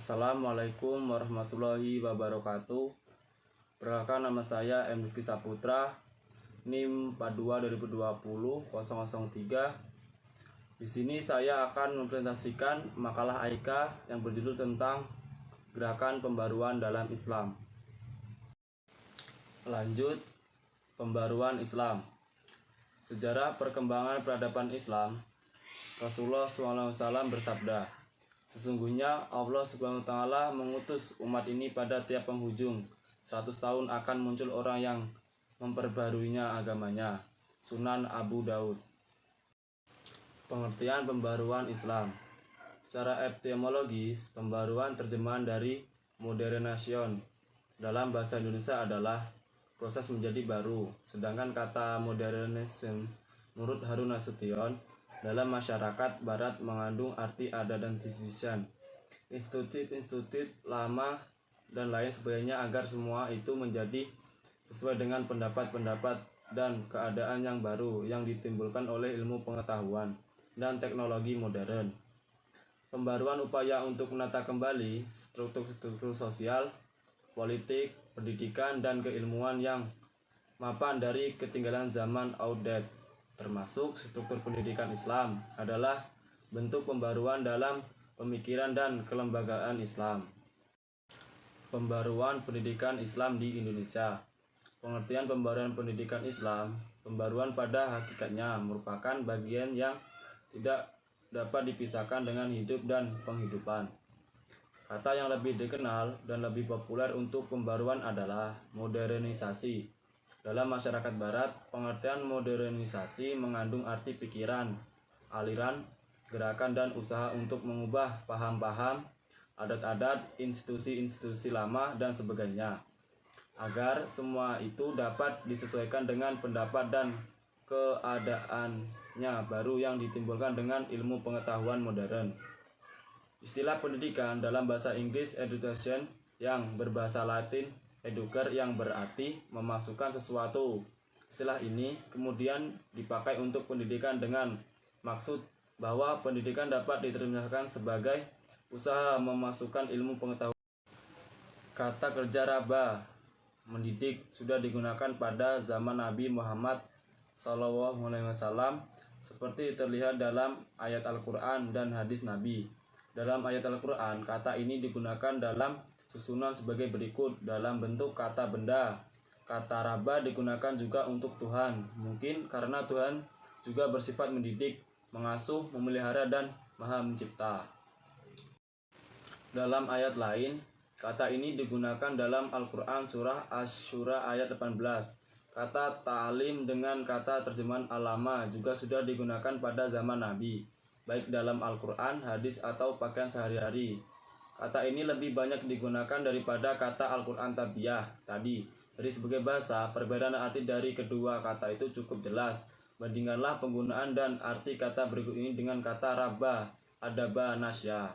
Assalamualaikum warahmatullahi wabarakatuh. Perkenalkan, nama saya M. Rizky Saputra, NIM 42 2020 003. Di sini saya akan mempresentasikan makalah AIKA yang berjudul tentang gerakan pembaruan dalam Islam. Lanjut, pembaruan Islam. Sejarah perkembangan peradaban Islam. Rasulullah SAW bersabda, "Sesungguhnya Allah SWT mengutus umat ini pada tiap penghujung 100 tahun akan muncul orang yang memperbaruinya agamanya." Sunan Abu Daud. Pengertian pembaruan Islam. Secara etimologis, pembaruan terjemahan dari modernization dalam bahasa Indonesia adalah proses menjadi baru. Sedangkan kata modernization menurut Harun Nasution dalam masyarakat barat mengandung arti ada dan transition, institut lama dan lain sebagainya, agar semua itu menjadi sesuai dengan pendapat-pendapat dan keadaan yang baru yang ditimbulkan oleh ilmu pengetahuan dan teknologi modern. Pembaruan upaya untuk menata kembali struktur-struktur sosial, politik, pendidikan, dan keilmuan yang mapan dari ketinggalan zaman outdated, termasuk struktur pendidikan Islam, adalah bentuk pembaruan dalam pemikiran dan kelembagaan Islam. Pembaruan pendidikan Islam di Indonesia. Pengertian pembaruan pendidikan Islam. Pembaruan pada hakikatnya merupakan bagian yang tidak dapat dipisahkan dengan hidup dan penghidupan. Kata yang lebih dikenal dan lebih populer untuk pembaruan adalah modernisasi. Dalam masyarakat barat, pengertian modernisasi mengandung arti pikiran, aliran, gerakan, dan usaha untuk mengubah paham-paham, adat-adat, institusi-institusi lama, dan sebagainya, agar semua itu dapat disesuaikan dengan pendapat dan keadaannya baru yang ditimbulkan dengan ilmu pengetahuan modern. Istilah pendidikan dalam bahasa Inggris education, yang berbahasa Latin educar, yang berarti memasukkan sesuatu. Istilah ini kemudian dipakai untuk pendidikan dengan maksud bahwa pendidikan dapat diterjemahkan sebagai usaha memasukkan ilmu pengetahuan. Kata kerja raba, mendidik, sudah digunakan pada zaman Nabi Muhammad SAW, seperti terlihat dalam ayat Al-Quran dan hadis Nabi. Dalam ayat Al-Quran, kata ini digunakan dalam susunan sebagai berikut dalam bentuk kata benda. Kata raba digunakan juga untuk Tuhan, mungkin karena Tuhan juga bersifat mendidik, mengasuh, memelihara, dan maha mencipta. Dalam ayat lain, kata ini digunakan dalam Al-Quran surah Asy-Syura ayat 18. Kata ta'lim dengan kata terjemahan alama juga sudah digunakan pada zaman Nabi, baik dalam Al-Quran, hadis, atau pakaian sehari-hari. Kata ini lebih banyak digunakan daripada kata Al-Quran Tabiyah tadi. Dari sebagai bahasa, perbedaan arti dari kedua kata itu cukup jelas. Bandingkanlah penggunaan dan arti kata berikut ini dengan kata raba, adaba, nasya.